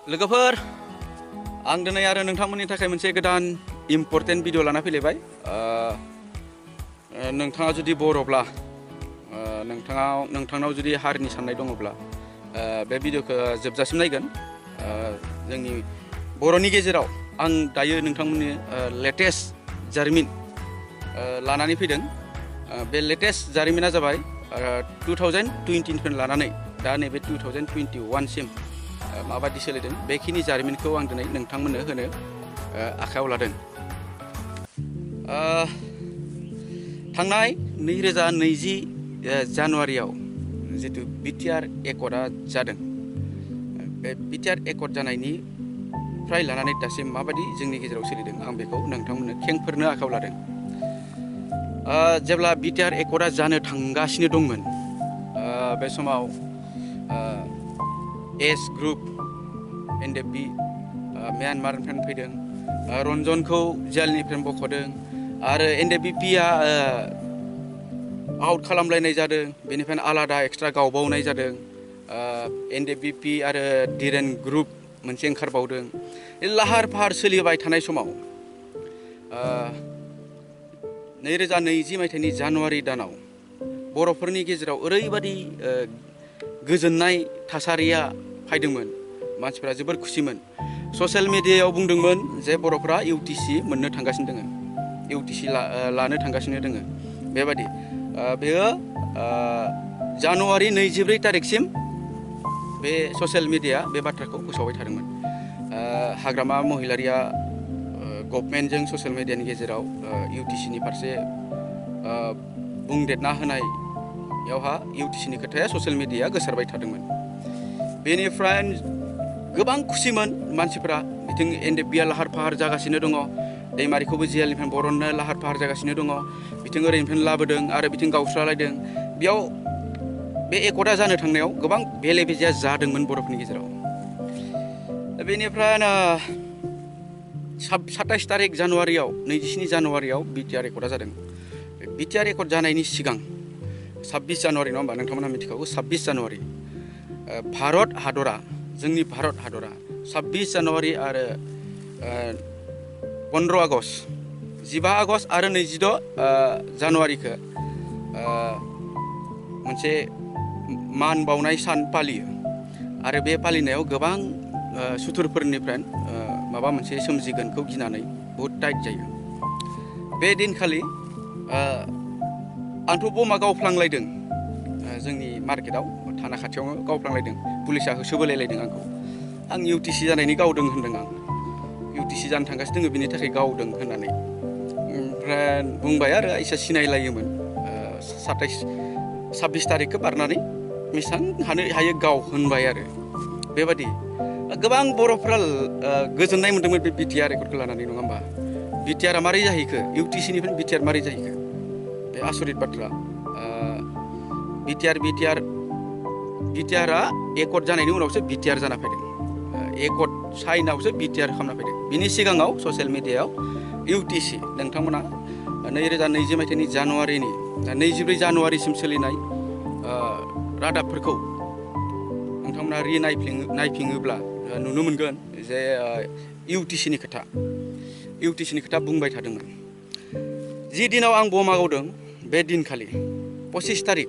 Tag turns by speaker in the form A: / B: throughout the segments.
A: लोगोफोर आं दिनै आरो नोंथांमोननि थाखाय मोनसे गोदान इम्पर्टेन्ट भिडिअ लाना फैलायबाय नोंथाङा जुदि बर'ब्ला नोंथांनाव जुदि हारिनि साननाय दङब्ला बे भिडिअखौ जोबजासिम नायगोन जोंनि बर'नि गेजेराव आं दायो नोंथांमोननि लेटेस्ट जारिमिन लानानै फैदों बे लेटेस्ट जारिमिना जाबाय 2020 लानानै दा नैबे 2021 सिम माबादि सोलिदों बेखिनि जारिमिनखौ आं दिनै नोंथांमोननो होनो आखायाव लादों थांनाय 2020 जानुवारियाव जितु बिटिआर एकर्डआ जादों बे बिटिआर एकर्ड जानायनिफ्राय लानानै दासिम माबादि जोंनि गेजेराव सोलिदों आं बेखौ नोंथांमोननो खेंफोरनो आखायाव लादों जेब्ला बिटिआर एकर्डआ जानो थांगासिनो दंमोन बे समाव एस ग्रुप एनडिएफबि म्यानमारनिफ्राय फैदों रन्जनखौ जेलनिफ्राय बख'दों आरो एनडिएफबिआ आउट खालामलायनाय जादों बेनिफ्रायनो आलादा एक्सट्रा गावबावनाय जादों एनडिएफबि आरो डिरेन ग्रुप मोनसे ओंखारबावदों लाहार फाहार सोलिबाय थानाय समाव 2020 मायथाइनि जानुवारि दानाव बर'फोरनि गेजेराव ओरैबादि गोजोननाय थासारिया फैदोंमोन मानसिफोरा जोबोर खुसिमोन ससियेल मिडियायाव बुंदोंमोन जे बर'फोरा इउटिसि मोननो थांगासिनो दङ इउटिसि लानो थांगासिनो दङ बेबादि बेयो जानुवारि 24 तारिखसिम बे ससियेल मिडिया बे बाथ्राखौ फोसावबाय थादोंमोन हाग्रामा महिलारिया गभर्नमेन्टजों ससियेल मिडियानि गेजेराव इउटिसिनि फारसे बुंदेरना होनायावहा इउटिसिनि खोथाया ससियेल मिडिया गोसारबाय थादोंमोन बेनिफ्राय गोबां खुसिमोन मानसिफोरा बिथिं एनडिएफबिआ लाहार फाहार जागासिनो दङ दैमारिखौबो जेलनिफ्राय बरननो लाहार फाहार जागासिनो दङ बिथिं ओरैनिफ्राय लाबोदों आरो बिथिं गावस्रालायदों बेयाव बे एकर्डआ जानो थांनायाव गोबां बेले बेजेया जादोंमोन बर'फोरनि गेजेराव बेनिफ्राय 27 तारिख जानुवारियाव 27 जानुवारियाव बिटिआर एकर्डआ जादों बिटिआर एकर्ड जानायनि सिगां 26 जानुवारि नङा होमबा नोंथांमोनहा मिथिखागौ 26 जानुवारि भारत हादरा जोंनि भारत हादरा 26 जानुवारि आरो 15 आगस्ट 15 आगस्ट आरो 26 जानुवारिखौ मोनसे मान बावनाय सान फालियो आरो बे फालिनायाव गोबां सुथुरफोरनिफ्राय माबा मोनसे सोमजिगोनखौ गिनानै बहुद टाइट जायो बे दिनखालि आंथ' बमा गावफ्लांलायदों जोंनि मार्केटआव थाना खाथियावनो गावफ्लांलायदों पुलिसा होसोबोलायलायदों आं इउटिसि जानायनि गावदों होनदों आं इउटिसि जानो थांगासिनो दङ बिनि थाखाय गावदों होननानै ओमफ्राय बुंबाय आरो एसे सिनायलायोमोन 26 तारिखखौ बारनानै बेसेबां हायो गाव होनबाय आरो बेबादि गोबां बर'फ्रा गोजोननाय मोन्दोंमोन बे बिटिआर एकर्डखौ लानानै नङा होमबा बिटिआरआ मारै जाहैखो इउटिसिनिफ्राय बिटिआर मारै जाहैखो बे आसरित बाथ्रा बिटिआरआ एकर्ड जानायनि उनावसो बिटिआर जाना फैदों एकर्ड साइनावसो बिटिआर खालामना फैदों बिनि सिगाङाव ससियेल मिडियायाव इउटिसि नोंथांमोना 2020 मायथाइनि जानुवारिनि 24 जानुवारिसिम सोलिनाय रादाबफोरखौ नोंथांमोना नायफिङोब्ला नुनो मोनगोन जे इउटिसिनि खोथा बुंबाय थादोंमोन जि दिनाव आं बमा गावदों बे दिनखालि 25 तारिख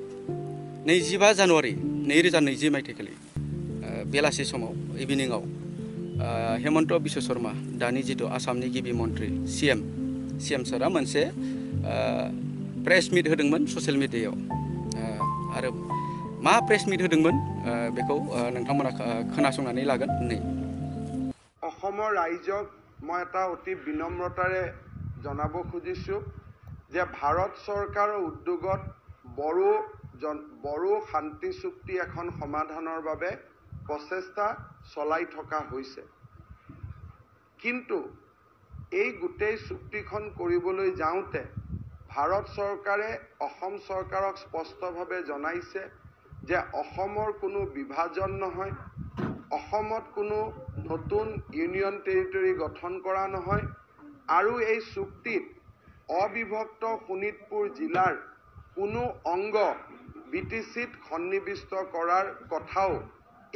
A: 25 जानुवारि 2020 मायथाइखालि बेलासि समाव इभिनिंआव हेमन्त बिश्व शर्मा दानि जितु आसामनि गिबि मन्त्रि सिएम सारा मोनसे प्रेस मिट होदोंमोन ससियेल मिडियायाव आरो मा प्रेस मिट होदोंमोन बेखौ नोंथांमोना खोनासंनानै लागोन नै
B: অসমৰ ৰাইজক মই এটা অতি বিনম্ৰতাৰে জনাব খুজিছোঁ যে ভাৰত চৰকাৰৰ উদ্যোগত বড়ো শান্তি চুক্তি এখন সমাধানৰ বাবে প্ৰচেষ্টা চলাই থকা হৈছে কিন্তু এই গোটেই চুক্তিখন কৰিবলৈ যাওঁতে ভাৰত চৰকাৰে অসম চৰকাৰক স্পষ্টভাৱে জনাইছে যে অসমৰ কোনো বিভাজন নহয় অসমত কোনো নতুন ইউনিয়ন টেৰিটৰি গঠন কৰা নহয় আৰু এই চুক্তিত অবিভক্ত শোণিতপুৰ জিলাৰ কোনো অংগ বিটিচিত সন্নিৱিষ্ট কৰাৰ কথাও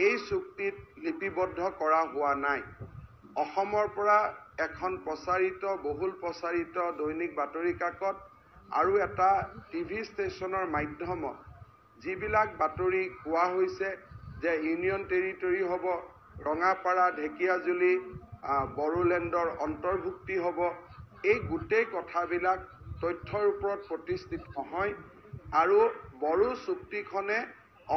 B: এই চুক্তিত লিপিবদ্ধ কৰা হোৱা নাই। অসমৰ পৰা এখন বহুল প্ৰচাৰিত দৈনিক বাতৰি কাকত আৰু এটা টিভি ষ্টেচনৰ মাধ্যমত যিবিলাক বাতৰি কোৱা হৈছে যে ইউনিয়ন টেৰিটৰী হ'ব, ৰঙাপাৰা, ঢেকিয়াজুলি, বড়োলেণ্ডৰ অন্তৰ্ভুক্তি হ'ব, এই গোটেই কথাবিলাক তথ্যৰ ওপৰত প্ৰতিষ্ঠিত নহয় আৰু বড়ো চুক্তিখনে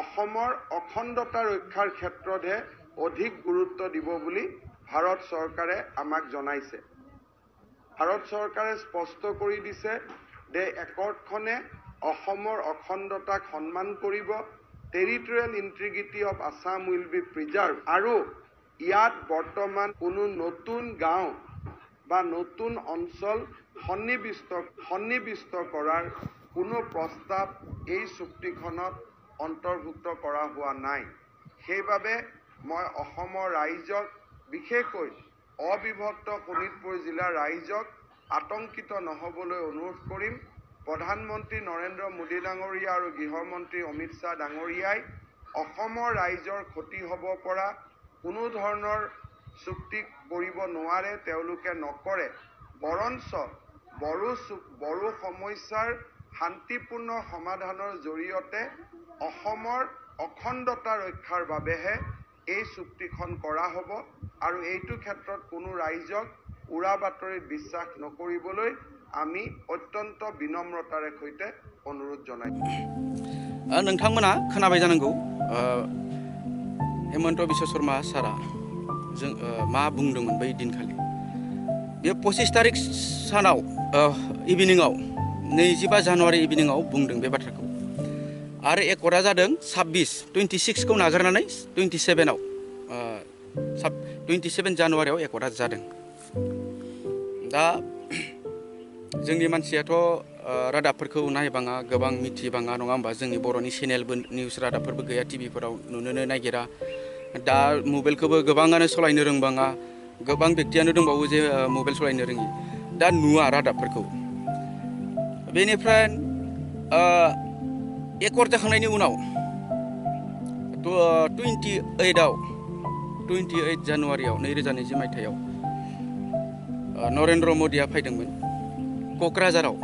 B: অসমৰ অখণ্ডতা ৰক্ষাৰ ক্ষেত্ৰতহে অধিক গুৰুত্ব দিব বুলি ভাৰত চৰকাৰে আমাক জনাইছে। ভাৰত চৰকাৰে স্পষ্ট কৰি দিছে যে একৰ্ডখনে অসমৰ অখণ্ডতাক সন্মান কৰিব, territorial integrity of Assam will be preserve আৰু ইয়াত বৰ্তমান কোনো নতুন গাঁও বা নতুন অঞ্চল সন্নিৱিষ্ট কৰাৰ কোনো প্ৰস্তাৱ এই চুক্তিখনত অন্তৰ্ভুক্ত কৰা হোৱা নাই। সেইবাবে মই অসমৰ ৰাইজক, বিশেষকৈ অবিভক্ত শোণিতপুৰ জিলাৰ ৰাইজক আতংকিত নহ'বলৈ অনুৰোধ কৰিম। প্ৰধানমন্ত্ৰী নৰেন্দ্ৰ মোদী ডাঙৰীয়া আৰু গৃহমন্ত্ৰী অমিত শ্বাহ ডাঙৰীয়াই অসমৰ ৰাইজৰ ক্ষতি হ'ব পৰা কোনো ধৰণৰ চুক্তি কৰিব নোৱাৰে, তেওঁলোকে নকৰে। বৰঞ্চ বড়ো সমস্যাৰ শান্তিপূৰ্ণ সমাধানৰ জৰিয়তে অসমৰ অখণ্ডতা ৰক্ষাৰ বাবেহে এই চুক্তিখন কৰা হ'ব আৰু এইটো ক্ষেত্ৰত কোনো ৰাইজক উৰা বাতৰিত বিশ্বাস নকৰিবলৈ আমি অত্যন্ত বিনম্ৰতাৰে সৈতে অনুৰোধ জনাইছোঁ।
A: नोंथांमोना खोनाबाय जानांगौ हेमन्त बिश्व शर्मा सारा जों मा बुंदोंमोन बै दिनखालि। बे 25 तारिख सानाव इभिनिंआव 25 जानुवारि इभिनिंआव बुंदों बे बाथ्राखौ आरो एकर्डआ जादों 26 खौ नागारनानै 27 जानुवारियाव एकर्डआ जादों। दा जोंनि मानसियाथ' रादाबफोरखौ नायबाङा, गोबां मिथिबाङा नङा होमबा। जोंनि बर'नि चेनेलबो निउस रादाबफोरबो गैया, टिभिफोराव नुनोनो नागिरा। दा मबाइलखौबो गोबाङानो सलायनो रोंबाङा, गोबां बेक्तियानो दंबावो जे मबाइल सलायनो रोङि, दा नुवा रादाबफोरखौ। बेनिफ्राय एकर्ड जाखांनायनि उनाव 28 जानुवारियाव 2020 मायथाइयाव नरेन्द्र मदिया फैदोंमोन क'क्राझाराव।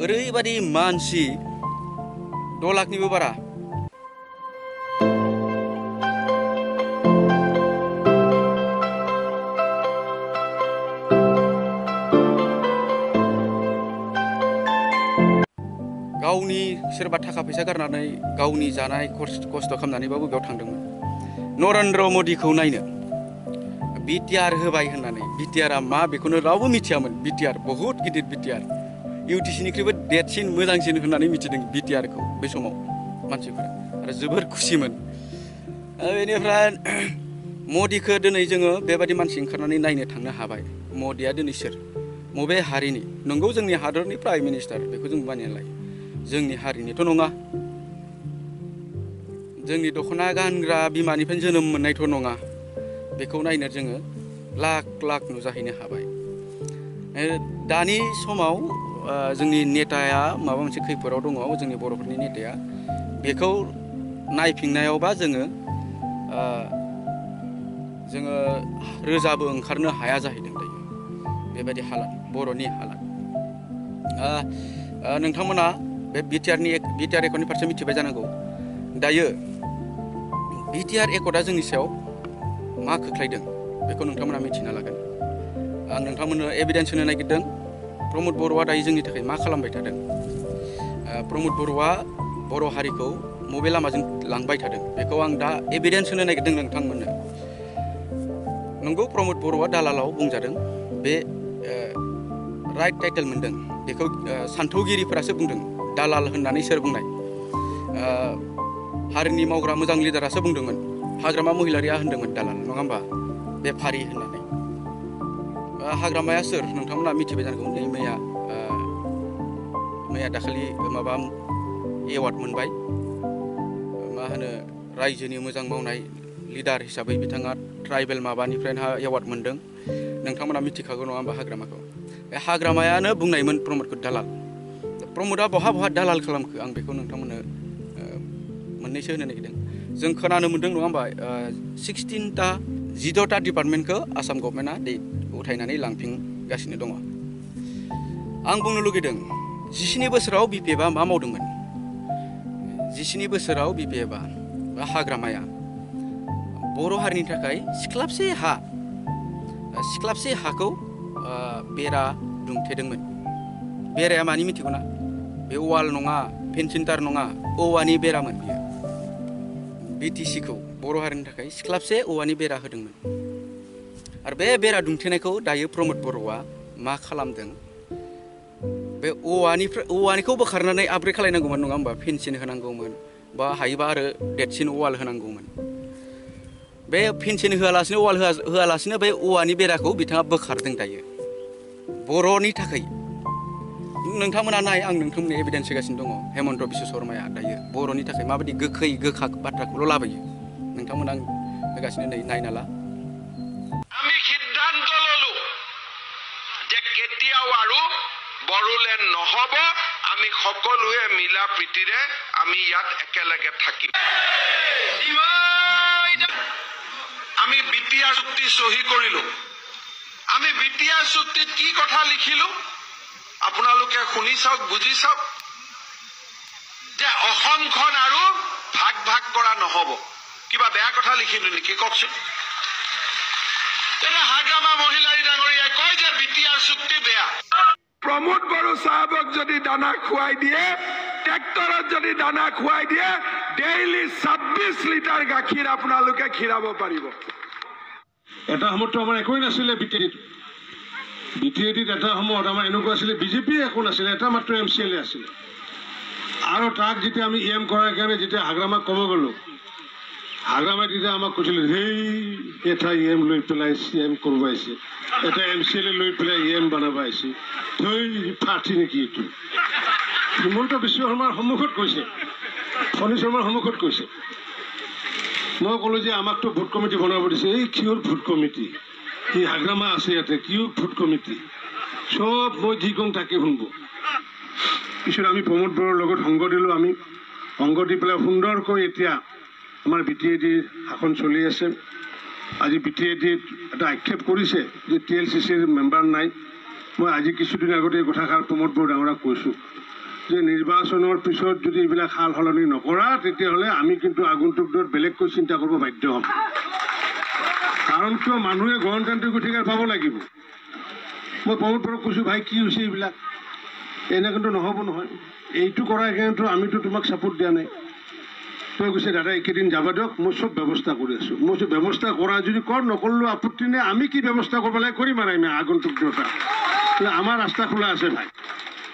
A: ओरैबादि मानसि 6 लाखनिबो बारा। गावनि सोरबा थाखा फैसा गारनानै गावनि जानाय खस्थ' खालामनानैबाबो बेयाव थांदोंमोन नरेन्द्र मदिखौ नायनो। बिटिआर होबाय होननानै, बिटिआरआ मा बेखौनो रावबो मिथियामोन। बिटिआर बहुत गिदिर बिटिआर, इउटिसिनिख्रुइबो देरसिन मोजांसिन होननानै मिथिदों बिटिआरखौ बे समाव मानसिफोरा आरो जोबोर खुसिमोन। बेनिफ्राय मदिखौ दिनै जोङो बेबादि मानसि ओंखारनानै नायनो थांनो हाबाय। मदिया दिनै सोर, बबे हारिनि? नंगौ जोंनि हादरनि प्राइम मिनिस्टार, बेखौ जों मानिनानै लायो। जोंनि हारिनिथ' नङा, जोंनि दख'ना गानग्रा बिमानिफ्राय जोनोम मोननायथ' नङा। बेखौ नायनो जोङो लाख लाख नुजाहैनो हाबाय। दानि समाव जोंनि नेताया माबा मोनसे खैफोदाव दङ, जोंनि बर'फोरनि नेताया। बेखौ नायफिननायावबा जोङो रोजाबो ओंखारनो हाया जाहैदों दायो। बेबायदि हालाद, बर'नि हालाद। नोंथांमोना बे बिटिआर एकर्डनि फारसे मिथिबाय जानांगौ। दायो बिटिआर एकर्डआ जोंनि सायाव मा खोख्लैदों बेखौ नोंथांमोना मिथिना लागोन। आं नोंथांमोननो एभिडेन्स होनो नागिरदों। प्रमद बर'आ दायो जोंनि थाखाय मा खालामबाय थादों। प्रमद बर'आ बर' हारिखौ बबे लामाजों लांबाय थादों बेखौ आं दा एभिडेन्स होनो नागिरदों नोंथांमोननो। नंगौ प्रमद बर'आ दालालाव बुंजादों, बे राइट टाइटेल मोनदों। बेखौ सान्थौगिरिफोरासो बुंदों। दालाल होननानै सोर बुंनाय? हारिनि मावग्रा मोजां लिडारासो बुंदोंमोन। हाग्रामा महिलारिया होनदोंमोन दालाल, नङा होमबा? बेफारि होननानै। हाग्रामाया सोर नोंथांमोना मिथिबाय जानांगौ। नै मैया दाखालि माबा एवार्ड मोनबाय। मा होनो, रायजोनि मोजां मावनाय लिडार हिसाबै बिथाङा ट्राइबेल माबानिफ्रायनो एवार्ड मोनदों। नोंथांमोना मिथिखागौ नङा होमबा हाग्रामाखौ? बे हाग्रामायानो बुंनायमोन प्रमदखौ दालाल। प्रमदआ बहा दालाल खालामखो आं बेखौ नोंथांमोननो मोननैसो होनो नागिरदों। जों खोनानो मोन्दों नङा होमबा 16टा 16टा डिपार्टमेन्टखौ आसाम गभर्नमेन्टआ उथायनानै लांफिनगासिनो दङ। आं बुंनो लुगैदों 17 बोसोराव BPFआ मा मावदोंमोन? 17 बोसोराव BPFआ बा हाग्रामाया बर' हारिनि थाखाय सिख्लाबसे हाखौ बेरा दुमथेदोंमोन। बेराया मानि मिथिगौ ना? बे वाल नङा, फेन्सिंटार नङा, औवानि बेरामोन बियो। BTCखौ बर' हारिनि थाखाय सिख्लाबसे औवानि बेरा होदोंमोन। आरो बे बेरा दुमथेनायखौ दायो प्रमद बर'आ मा खालामदों? बे औवानिखौ बोखारनानै आपग्रेड खालायनांगौमोन नङा होमबा? फेन्सिं होनांगौमोन बा हायोबा आरो देरसिन वाल होनांगौमोन। बे फेन्सिं होआलासिनो वाल होआलासिनो बे औवानि बेराखौ बिथाङा बोखारदों दायो बर'नि थाखाय। नोंथांमोना नाय, आं नोंथांमोननि एभिडेन्स होगासिनो दङ। हेमन्त बिश्व शर्माया दायो बर'नि थाखाय माबायदि गोखा बाथ्राखौल' लाबोयो। नोंथांमोना आं होगासिनो नायना ला।
B: আমি সিদ্ধান্ত ললো যে কেতিয়াও আৰু বড়োলেণ্ড নহব। আমি সকলোৱে মিলা প্ৰীতিৰে আমি ইয়াত একেলগে থাকিম। আমি বিটিআৰ চুক্তি সহি কৰিলো। আমি বিটিআৰ চুক্তিত কি কথা লিখিলো আপোনালোকে শুনি চাওক, বুজি চাওক, যে অসমখন আৰু ভাগ ভাগ কৰা নহব। কিবা বেয়া কথা লিখিলো নেকি কওকচোন? এটা হাগ্ৰামা মহিলাই ডাঙৰীয়াই কয় যে বিটিআৰ চুক্তি বেয়া। প্ৰমোদ বড়ো সাহেবক যদি দানা খুৱাই দিয়ে, ট্ৰেক্টৰত যদি দানা খুৱাই দিয়ে, ডেইলি 26 লিটাৰ গাখীৰ আপোনালোকে খীৰাব পাৰিব।
C: এটা সময়তো আমাৰ একোই নাছিলে বিটিএডিত এটা সময়ত আমাৰ এনেকুৱা আছিলে বিজেপি একো নাছিলে, এটা মাত্ৰ MCLA আছিলে। আৰু তাক যেতিয়া আমি EM কৰাৰ কাৰণে যেতিয়া হাগ্ৰামাক ক'ব গ'লো, হাগ্ৰামাই তেতিয়া আমাক কৈছিলে সেই এটা EM লৈ পেলাই CM কৰিব আহিছে, এটা MCLA লৈ পেলাই EM বনাব আহিছে, থৈ ফাটি নেকি এইটো? হিমন্ত বিশ্ব শৰ্মাৰ সন্মুখত কৈছে, ফণী শৰ্মাৰ সন্মুখত কৈছে। মই ক'লো যে আমাকতো ভোট কমিটি বনাব দিছে। এই কিহৰ ভোট কমিটি? ই হাগ্ৰামা আছে ইয়াতে, কিহৰ ভোট কমিটি? চব মই যি কওঁ তাকে শুনব। পিছত আমি প্ৰমোদ বড়োৰ লগত সংগ দিলোঁ। আমি সংগ দি পেলাই সুন্দৰকৈ এতিয়া আমাৰ BTADৰ শাসন চলি আছে। আজি BTADত এটা আক্ষেপ কৰিছে যে TLCCৰ মেম্বাৰ নাই। মই আজি কিছুদিন আগতে এই কথাষাৰ প্ৰমোদ বড়ো ডাঙৰাক কৈছোঁ যে নিৰ্বাচনৰ পিছত যদি এইবিলাক সাল সলনি নকৰা, তেতিয়াহ'লে আমি কিন্তু আগন্তুক দিনত বেলেগকৈ চিন্তা কৰিব বাধ্য হ'ম। কাৰণ কিয়, মানুহে গণতান্ত্ৰিক অধিকাৰ পাব লাগিব। মই প্ৰমোদ বড়োক কৈছোঁ, ভাই কি হৈছে এইবিলাক? এনে কিন্তু নহ'ব নহয়। এইটো কৰাৰ কাৰণেতো আমিতো তোমাক ছাপোৰ্ট দিয়া নাই। তই কৈছে দাদা এইকেইদিন যাব দিয়ক, মই চব ব্যৱস্থা কৰি আছোঁ। মই কৈছোঁ ব্যৱস্থা কৰা যদি কৰ, নকৰিলেও আপত্তি নাই। আমি কি ব্যৱস্থা কৰিব লাগে কৰিম আৰু আমি আগন্তুক দিনত। আমাৰ ৰাস্তা খোলা আছে ভাই।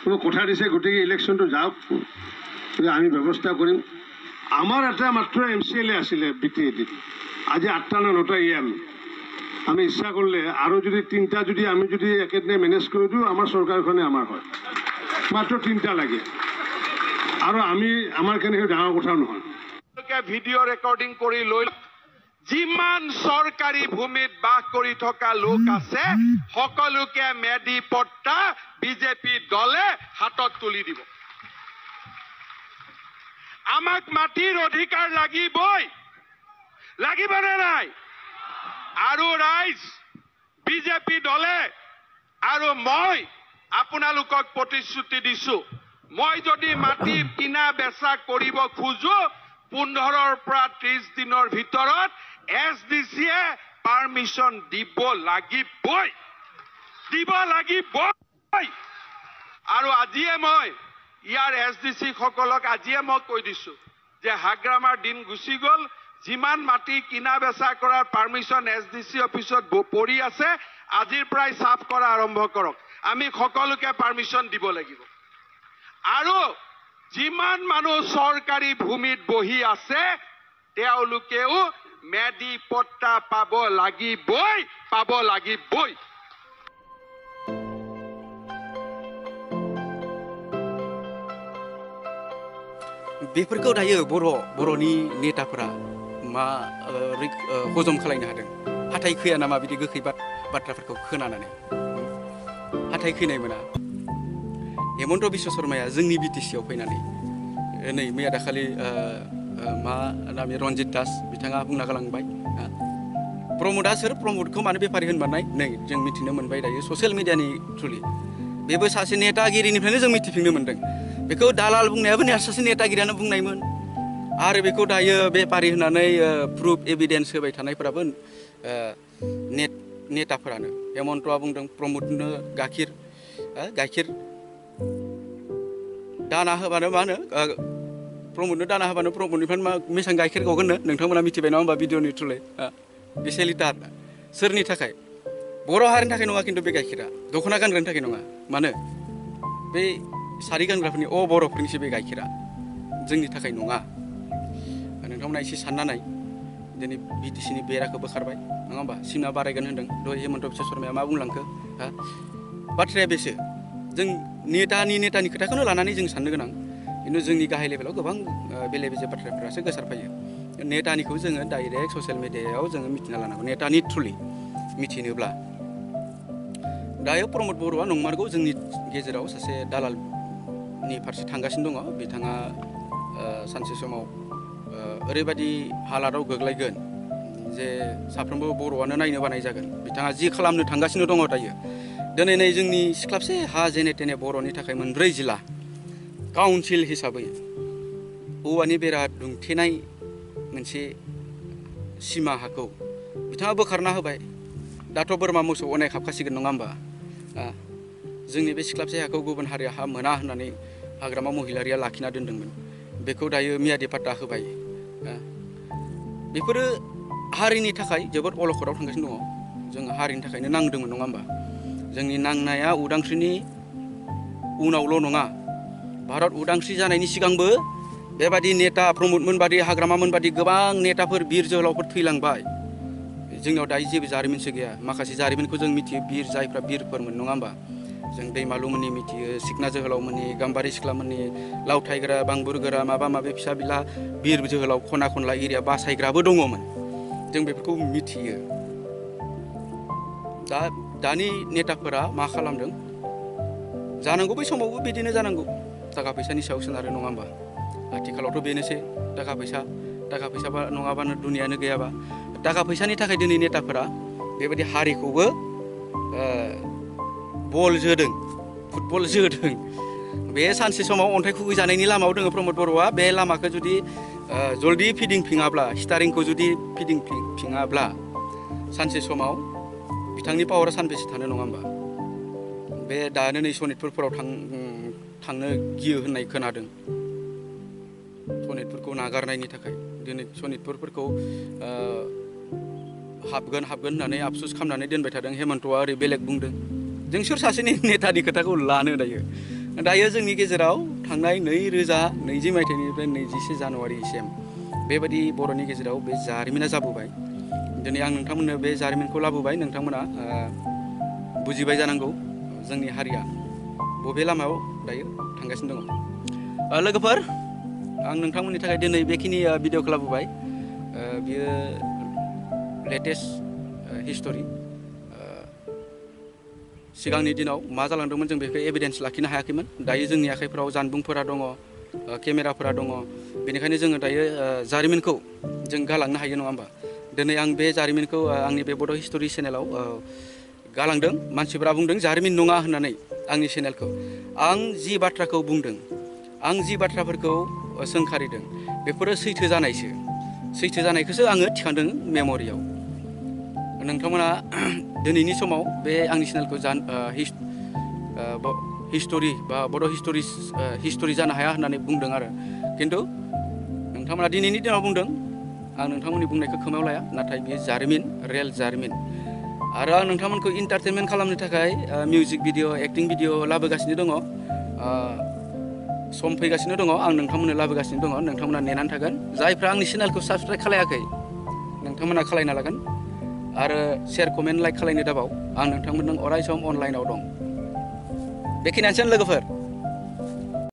C: মোক কথা দিছে গতিকে ইলেকশ্যনটো যাওক, আমি ব্যৱস্থা কৰিম। আমাৰ এটা মাত্ৰ MCLA আছিলে BTADত, আজি 8টা নে 9টা EM। আমি ইচ্ছা কৰিলে আৰু যদি 3টা যদি আমি যদি একেদিনে মেনেজ কৰি দিওঁ, আমাৰ চৰকাৰখনে আমাৰ হয়। মাত্ৰ 3টা লাগে আৰু আমাৰ কাৰণে সেইটো ডাঙৰ কথা নহয়। ভিডিঅ' ৰেকৰ্ডিং কৰি লৈ যিমান চৰকাৰী ভূমিত বাস কৰি থকা লোক আছে সকলোকে মেডি পট্টা বিজেপি দলে হাতত তুলি দিব। আমাক মাটিৰ অধিকাৰ লাগিবই, লাগিবনে নাই? আৰু ৰাইজ, বিজেপি দলে আৰু মই আপোনালোকক প্ৰতিশ্ৰুতি দিছো, মই যদি মাটি কিনা বেচা কৰিব খোজো 15ৰ পৰা 30 দিনৰ ভিতৰত SDCয়ে পাৰমিশন দিব লাগিবই। আৰু আজিয়ে মই ইয়াৰ SDC সকলক আজিয়ে মই কৈ দিছো যে হাগ্ৰামাৰ দিন গুচি গ'ল। যিমান মাটি কিনা বেচা কৰাৰ পাৰমিশন SDC অফিচত পৰি আছে, আজিৰ পৰাই সাফ কৰা আৰম্ভ কৰক। আমি সকলোকে পাৰমিশন দিব লাগিব। আৰু যিমান মানুহ চৰকাৰী ভূমিত বহি আছে তেওঁলোকেও মেডি পট্টা পাব লাগিবই।
A: बेफोरखौ दायो बर'नि नेताफोरा मा हजम खालायनो हादों? हाथाय खैया नामा बिदि गोखै बाथ्राफोरखौ खोनानानै? हाथाय खैनाय मोना। हेमन्त बिश्व शर्माया जोंनि BTCआव फैनानै नै मैया दाखालि मा नामि रन्जित दास बिथाङा बुंना गालांबाय प्रमदआ सोर प्रमदखौ मानो बेफारि होनबानाय नै जों मिथिनो मोनबाय दायो ससियेल मिडियानि थ्रुयै बेबो सासे नेतागिरिनिफ्रायनो जों मिथिफिननो मोनदों बेखौ दालाल बुंनायाबो सासे नेतागिरियानो बुंनायमोन आरो बेखौ दायो बेफारि होननानै प्रुफ एभिडेन्स होबाय थानायफोराबो नेताफोरानो हेमन्तआ बुंदों प्रमदनो गाइखेर दाना होबानो मा होनो प्रमदनो दाना होबानो प्रमदनिफ्राय बेसेबां गाइखेर गगोननो नोंथांमोना मिथिबाय नङा होमबा भिडिअनि थ्रुयै बेसे लिटार सोरनि थाखाय बर' हारिनि थाखाय नङा खिन्थु बे गाइखेरा दख'ना गानग्रानि थाखाय नङा मानो बे सारि गानग्राफोरनि बर'फोरनिसो बे गाइखेरा जोंनि थाखाय नङा नोंथांमोना एसे सानना नाय दिनै बिटिसिनि बेराखौ बोखारबाय नङा होमबा सिमा बारायगोन होनदों दहाय हेमन्त बिश्व शर्माया मा बुंलांखो बाथ्राया बेसो जों नेतानि खोथाखौनो लानानै जों साननो गोनां खिन्थु जोंनि गाहाय लेभेलाव गोबां बेले बेजे बाथ्राफोरासो गोसारफैयो नेतानिखौ जोङो डाइरेक्ट ससियेल मिडियायाव जोङो मिथिना लानांगौ नेतानि थ्रुयै मिथिनोब्ला दायो प्रमद बर'आ नंमारगौ जोंनि गेजेराव सासे दालालनि फारसे थांगासिनो दङ बिथाङा सानसे समाव ओरैबायदि हालादाव गोग्लैगोन जे साफ्रोमबो बर'आनो नायनो बानाय जागोन बिथाङा जि खालामनो थांगासिनो दङ दायो दिनै नै जोंनि सिख्लाबसे हा जेने तेने बर'नि थाखाय 4 जिल्ला काउन्सिल हिसाबै औवानि बेरा दुमथेनाय मोनसे सिमा हाखौ बिथाङा बोखारना होबाय दाथ' बोरमा मोसौ अनेक हाबखासिगोन नङा होमबा जोंनि बे सिख्लाबसे हाखौ गुबुन हारिया हा मोना होननानै हाग्रामा महिलारिया लाखिना दोनदोंमोन बेखौ दायो मियादि पाट्टा होबाय बेफोरो हारिनि थाखाय जोबोद अलखदाव थांगासिनो दङ जों हारिनि थाखायनो नांदोंमोन नङा होमबा जोंनि नांनाया उदांस्रिनि उनावल' नङा भारत उदांस्रि जानायनि सिगांबो बेबादि नेता प्रमदमोन बादि हाग्रामामोन बादि गोबां नेताफोर बिर जोहोलावफोर थैलांबाय जोंनाव दायो जेबो जारिमिनसो गैया माखासे जारिमिनखौ जों मिथियो बिर जायफ्रा बिरफोरमोन नङा होमबा जों दैमालुमोननि मिथियो सिखना जोहोलावमोननि गाम्बारि सिख्लामोननि लावथायग्रा बांबुरगोरा माबा माबि फिसा बिला बिर जोहोलाव खना खनला एरिया बासायग्राबो दङमोन जों बेफोरखौ मिथियो दानि नेताफोरा मा खालामदों जानांगौ बै समावबो बिदिनो जानांगौ थाखा फैसानि सायाव सोनारो नङा होमबा आथिखालावथ' बेनोसै थाखा फैसा नङाबानो दुनियानो गैयाबा थाखा फैसानि थाखाय दिनै नेताफोरा बेबायदि हारिखौबो बल जोदों फुटबल जोदों बे सानसे समाव अन्थाइ खुबैजानायनि लामायाव दङ प्रमद बर'आ बे लामाखौ जुदि जल्दि फिदिंफिङाब्ला स्टारिंखौ जुदि फिदिंफिङाब्ला सानसे समाव बिथांनि पावारा सानबेसे थानो नङा होमबा बे दानो नै सनितपुरफोराव थांनो गियो होननाय खोनादों सनितपुरखौ नागारनायनि थाखाय दिनै सनितपुरफोरखौ हाबगोन होननानै आफसुस खालामनानै दोनबाय थादों हेमन्तआ ओरै बेलेग बुंदों जों सोर सासेनि नेतानि खोथाखौ लानो दायो जोंनि गेजेराव थांनाय 2020 मायथाइनिफ्राय 21 जानुवारिसिम बेबायदि बर'नि गेजेराव बे जारिमिना जाबोबाय दिनै आं नोंथांमोननो बे जारिमिनखौ लाबोबाय नोंथांमोना बुजिबाय जानांगौ जोंनि हारिया बबे लामायाव दायो थांगासिनो दङ लोगोफोर आं नोंथांमोननि थाखाय दिनै बेखिनि भिडिअखौ लाबोबाय बियो लेटेस्ट हिस्टरि सिगांनि दिनाव मा जालांदोंमोन जों बेखौ एभिडेन्स लाखिनो हायाखैमोन दायो जोंनि आखाइफोराव जानबुंफोरा दङ केमेराफोरा दङ बेनिखायनो जोङो दायो जारिमिनखौ जों गालांनो हायो नङा होमबा दिनै आं बे जारिमिनखौ आंनि बे बड' हिस्टरि चेनेलाव गालांदों मानसिफोरा बुंदों जारिमिन नङा होननानै आंनि चेनेलखौ आं जि बाथ्राखौ बुंदों आं जि बाथ्राफोरखौ सोंखारिदों बेफोरो सैथो जानायखौसो आङो थिखांदों मेम'रियाव नोंथांमोना दिनैनि समाव बे आंनि चेनेलखौ हिस्टरि बा बड' हिस्टरि जानो हाया होननानै बुंदों आरो खिन्थु नोंथांमोना दिनैनि दिनाव बुंदों आं नोंथांमोननि बुंनायखौ खोमायाव लाया नाथाय बेयो जारिमिन रियेल जारिमिन आरो आं नोंथांमोनखौ इन्टारटेनमेन्ट खालामनो थाखाय मिउजिक भिडिअ एक्टिं भिडिअ लाबोगासिनो दङ सम फैगासिनो दङ आं नोंथांमोननो लाबोगासिनो दङ नोंथांमोना नेनानै थागोन जायफ्रा आंनि चेनेलखौ साबसक्राइब खालायाखै नोंथांमोना खालायना लागोन आरो शेयार कमेन्ट लाइक खालायनो दाबाव आं नोंथांमोनजों अराय सम अनलाइनाव दं बेखिनियानोसै लोगोफोर